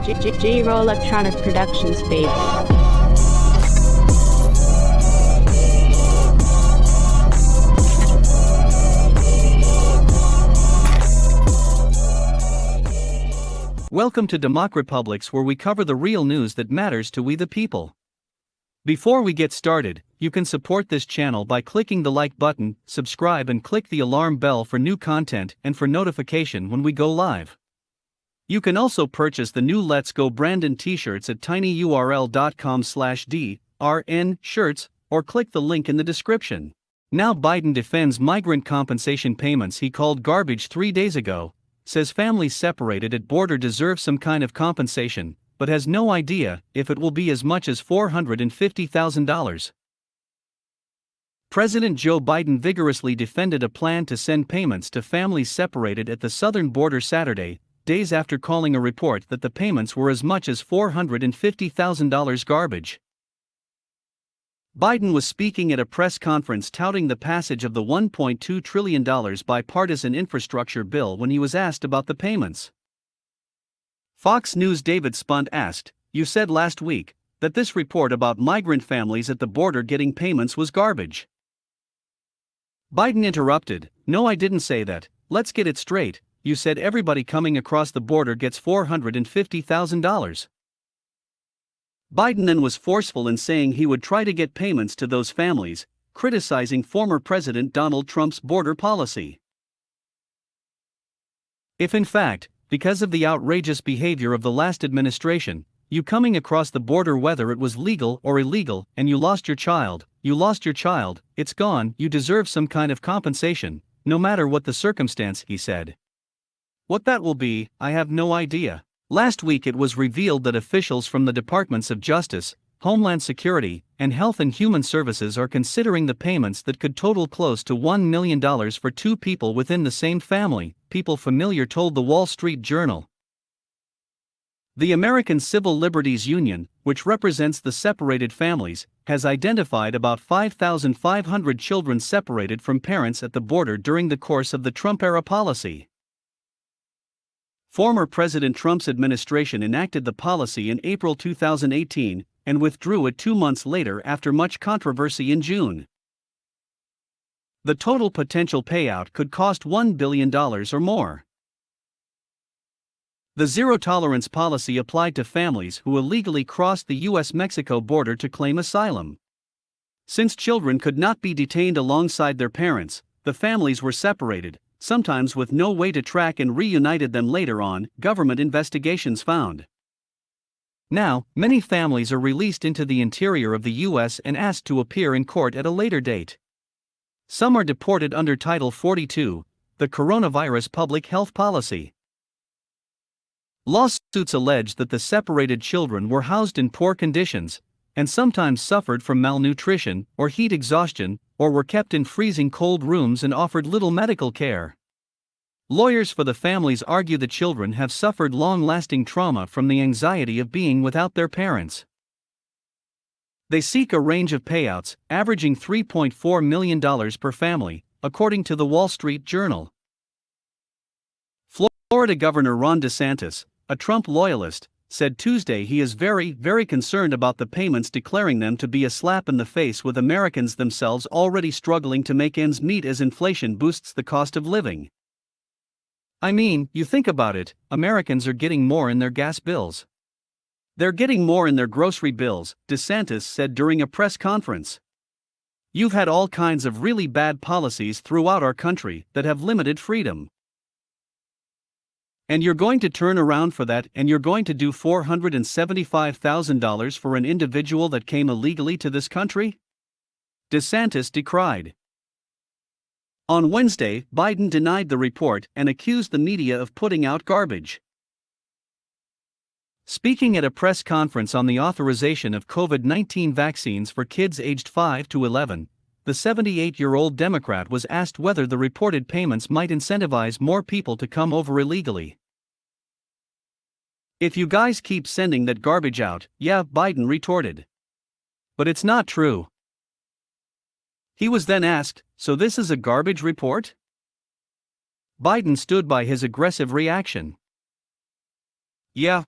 J-Roll Electronic Productions, baby. Welcome to DEMOCREPUBLIX, where we cover the real news that matters to we the people. Before we get started, you can support this channel by clicking the like button, subscribe and click the alarm bell for new content and for notification when we go live. You can also purchase the new Let's Go Brandon t-shirts at tinyurl.com/DRN-shirts or click the link in the description. Now Biden defends migrant compensation payments he called garbage 3 days ago, says families separated at border deserve some kind of compensation, but has no idea if it will be as much as $450,000. President Joe Biden vigorously defended a plan to send payments to families separated at the southern border Saturday, days after calling a report that the payments were as much as $450,000 garbage. Biden was speaking at a press conference touting the passage of the $1.2 trillion bipartisan infrastructure bill when he was asked about the payments. Fox News' David Spunt asked, "You said last week that this report about migrant families at the border getting payments was garbage." Biden interrupted, "No, I didn't say that. Let's get it straight. You said everybody coming across the border gets $450,000. Biden then was forceful in saying he would try to get payments to those families, criticizing former President Donald Trump's border policy. If in fact, because of the outrageous behavior of the last administration, you coming across the border, whether it was legal or illegal, and you lost your child, it's gone, you deserve some kind of compensation, no matter what the circumstance," he said. What that will be, I have no idea. Last week it was revealed that officials from the Departments of Justice, Homeland Security, and Health and Human Services are considering the payments that could total close to $1 million for two people within the same family, people familiar told the Wall Street Journal. The American Civil Liberties Union, which represents the separated families, has identified about 5,500 children separated from parents at the border during the course of the Trump-era policy. Former President Trump's administration enacted the policy in April 2018 and withdrew it 2 months later after much controversy in June. The total potential payout could cost $1 billion or more. The zero-tolerance policy applied to families who illegally crossed the U.S.-Mexico border to claim asylum. Since children could not be detained alongside their parents, the families were separated, sometimes with no way to track and reunited them later on, government investigations found. Now, many families are released into the interior of the U.S. and asked to appear in court at a later date. Some are deported under Title 42, the coronavirus public health policy. Lawsuits allege that the separated children were housed in poor conditions, and sometimes suffered from malnutrition or heat exhaustion, or were kept in freezing cold rooms and offered little medical care. Lawyers for the families argue the children have suffered long-lasting trauma from the anxiety of being without their parents. They seek a range of payouts, averaging $3.4 million per family, according to the Wall Street Journal. Florida Governor Ron DeSantis, a Trump loyalist, said Tuesday he is very concerned about the payments, declaring them to be a slap in the face with Americans themselves already struggling to make ends meet as inflation boosts the cost of living. I mean, you think about it, Americans are getting more in their gas bills. They're getting more in their grocery bills, DeSantis said during a press conference. You've had all kinds of really bad policies throughout our country that have limited freedom. And you're going to turn around for that, and you're going to do $475,000 for an individual that came illegally to this country? DeSantis decried. On Wednesday, Biden denied the report and accused the media of putting out garbage. Speaking at a press conference on the authorization of COVID-19 vaccines for kids aged 5 to 11, the 78-year-old Democrat was asked whether the reported payments might incentivize more people to come over illegally. "If you guys keep sending that garbage out, yeah," Biden retorted. "But it's not true." He was then asked, "So this is a garbage report?" Biden stood by his aggressive reaction. "Yeah.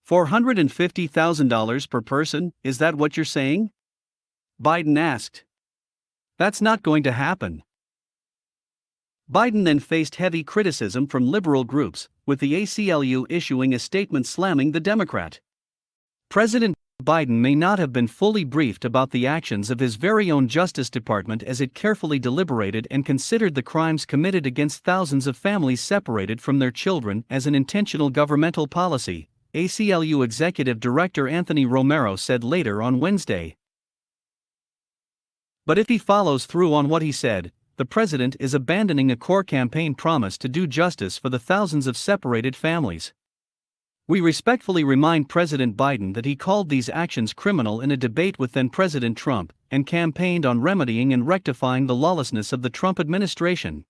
$450,000 per person, is that what you're saying? Biden asked. That's not going to happen. Biden then faced heavy criticism from liberal groups, with the ACLU issuing a statement slamming the Democrat. President Biden may not have been fully briefed about the actions of his very own Justice Department as it carefully deliberated and considered the crimes committed against thousands of families separated from their children as an intentional governmental policy, ACLU Executive Director Anthony Romero said later on Wednesday. But if he follows through on what he said, the president is abandoning a core campaign promise to do justice for the thousands of separated families. We respectfully remind President Biden that he called these actions criminal in a debate with then-President Trump, and campaigned on remedying and rectifying the lawlessness of the Trump administration.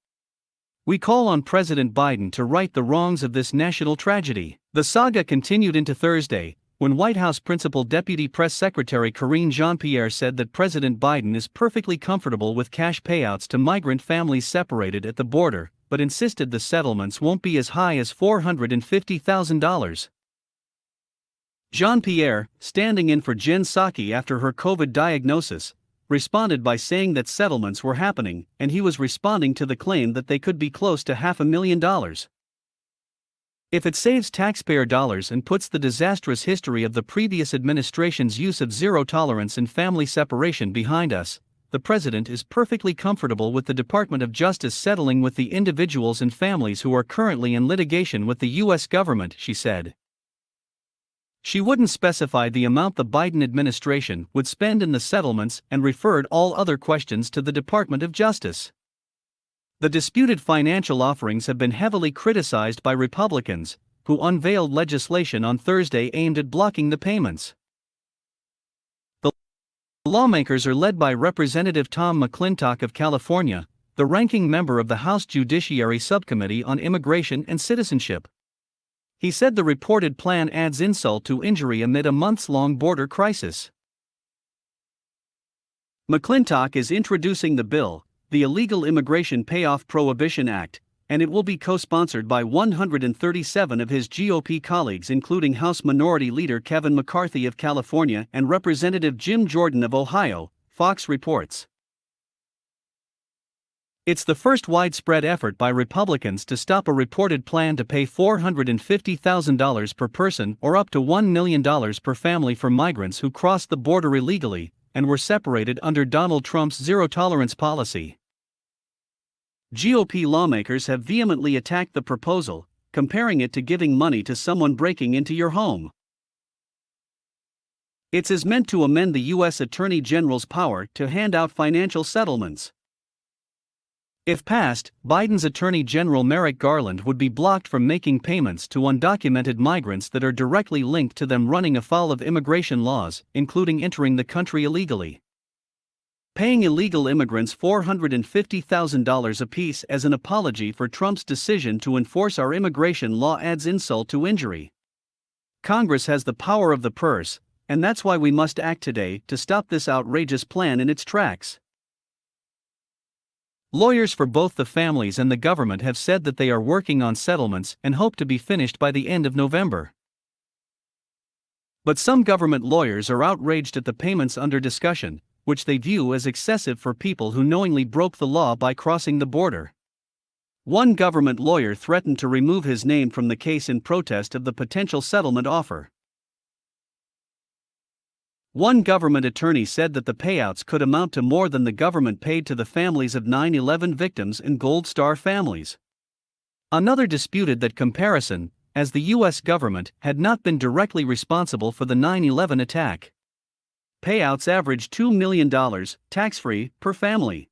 We call on President Biden to right the wrongs of this national tragedy. The saga continued into Thursday, when White House Principal Deputy Press Secretary Karine Jean-Pierre said that President Biden is perfectly comfortable with cash payouts to migrant families separated at the border, but insisted the settlements won't be as high as $450,000. Jean-Pierre, standing in for Jen Psaki after her COVID diagnosis, responded by saying that settlements were happening, and he was responding to the claim that they could be close to $500,000. If it saves taxpayer dollars and puts the disastrous history of the previous administration's use of zero tolerance in family separation behind us, the president is perfectly comfortable with the Department of Justice settling with the individuals and families who are currently in litigation with the U.S. government, she said. She wouldn't specify the amount the Biden administration would spend in the settlements and referred all other questions to the Department of Justice. The disputed financial offerings have been heavily criticized by Republicans, who unveiled legislation on Thursday aimed at blocking the payments. The lawmakers are led by Representative Tom McClintock of California, the ranking member of the House Judiciary Subcommittee on Immigration and Citizenship. He said the reported plan adds insult to injury amid a months-long border crisis. McClintock is introducing the bill, the Illegal Immigration Payoff Prohibition Act, and it will be co-sponsored by 137 of his GOP colleagues, including House Minority Leader Kevin McCarthy of California and Representative Jim Jordan of Ohio, Fox reports. It's the first widespread effort by Republicans to stop a reported plan to pay $450,000 per person or up to $1 million per family for migrants who crossed the border illegally and were separated under Donald Trump's zero-tolerance policy. GOP lawmakers have vehemently attacked the proposal, comparing it to giving money to someone breaking into your home. It's meant to amend the U.S. Attorney General's power to hand out financial settlements. If passed, Biden's Attorney General Merrick Garland would be blocked from making payments to undocumented migrants that are directly linked to them running afoul of immigration laws, including entering the country illegally. Paying illegal immigrants $450,000 apiece as an apology for Trump's decision to enforce our immigration law adds insult to injury. Congress has the power of the purse, and that's why we must act today to stop this outrageous plan in its tracks. Lawyers for both the families and the government have said that they are working on settlements and hope to be finished by the end of November. But some government lawyers are outraged at the payments under discussion, which they view as excessive for people who knowingly broke the law by crossing the border. One government lawyer threatened to remove his name from the case in protest of the potential settlement offer. One government attorney said that the payouts could amount to more than the government paid to the families of 9/11 victims and Gold Star families. Another disputed that comparison, as the U.S. government had not been directly responsible for the 9/11 attack. Payouts averaged $2 million, tax-free, per family.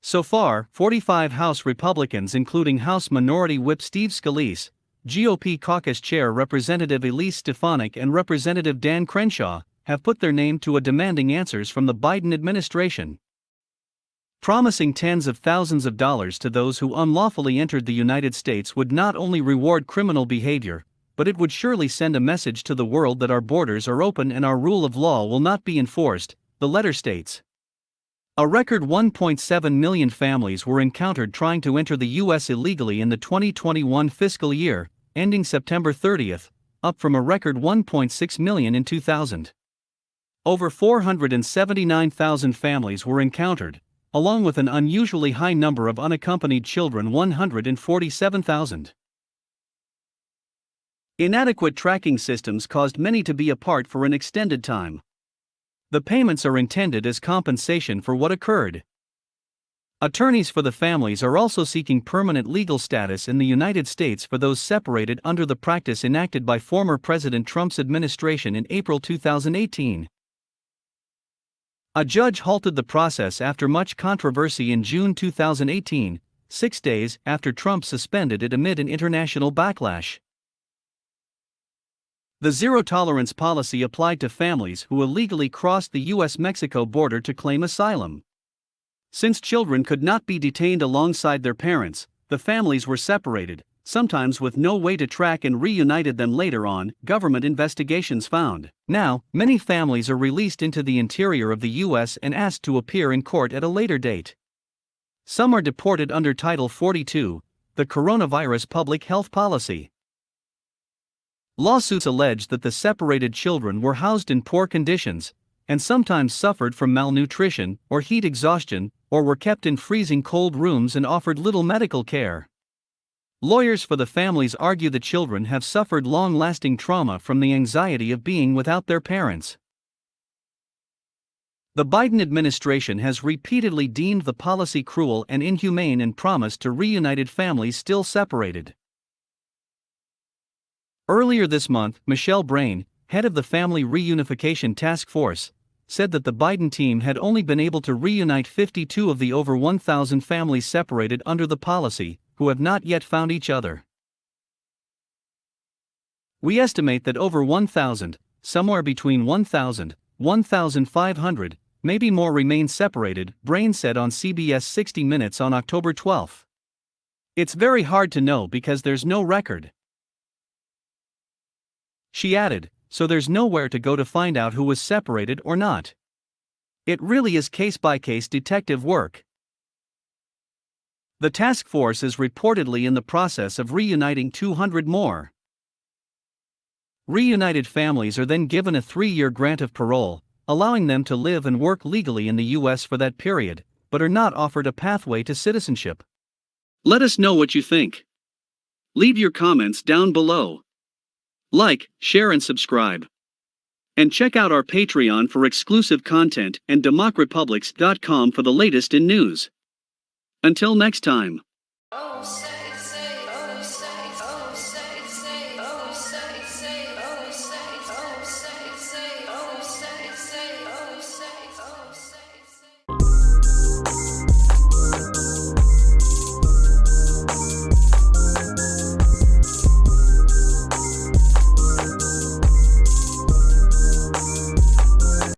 So far, 45 House Republicans, including House Minority Whip Steve Scalise, GOP Caucus Chair Representative Elise Stefanik and Representative Dan Crenshaw, have put their name to a demanding answers from the Biden administration. Promising tens of thousands of dollars to those who unlawfully entered the United States would not only reward criminal behavior, but it would surely send a message to the world that our borders are open and our rule of law will not be enforced, the letter states. A record 1.7 million families were encountered trying to enter the U.S. illegally in the 2021 fiscal year, ending September 30th, up from a record 1.6 million in 2000. Over 479,000 families were encountered, along with an unusually high number of unaccompanied children, 147,000. Inadequate tracking systems caused many to be apart for an extended time. The payments are intended as compensation for what occurred. Attorneys for the families are also seeking permanent legal status in the United States for those separated under the practice enacted by former President Trump's administration in April 2018. A judge halted the process after much controversy in June 2018, 6 days after Trump suspended it amid an international backlash. The zero-tolerance policy applied to families who illegally crossed the U.S.-Mexico border to claim asylum. Since children could not be detained alongside their parents, the families were separated, sometimes with no way to track and reunited them later on, government investigations found. Now, many families are released into the interior of the U.S. and asked to appear in court at a later date. Some are deported under Title 42, the coronavirus public health policy. Lawsuits allege that the separated children were housed in poor conditions, and sometimes suffered from malnutrition or heat exhaustion, or were kept in freezing cold rooms and offered little medical care. Lawyers for the families argue the children have suffered long-lasting trauma from the anxiety of being without their parents. The Biden administration has repeatedly deemed the policy cruel and inhumane and promised to reunited families still separated. Earlier this month, Michelle Brain, head of the Family Reunification Task Force, said that the Biden team had only been able to reunite 52 of the over 1,000 families separated under the policy, who have not yet found each other. We estimate that over 1,000, somewhere between 1,000, 1,500, maybe more remain separated, Brain said on CBS 60 Minutes on October 12. It's very hard to know because there's no record. She added, so there's nowhere to go to find out who was separated or not. It really is case-by-case detective work. The task force is reportedly in the process of reuniting 200 more. Reunited families are then given a 3-year grant of parole, allowing them to live and work legally in the U.S. for that period, but are not offered a pathway to citizenship. Let us know what you think. Leave your comments down below. Like, share and subscribe. And check out our Patreon for exclusive content and DEMOCREPUBLIX.com for the latest in news. Until next time.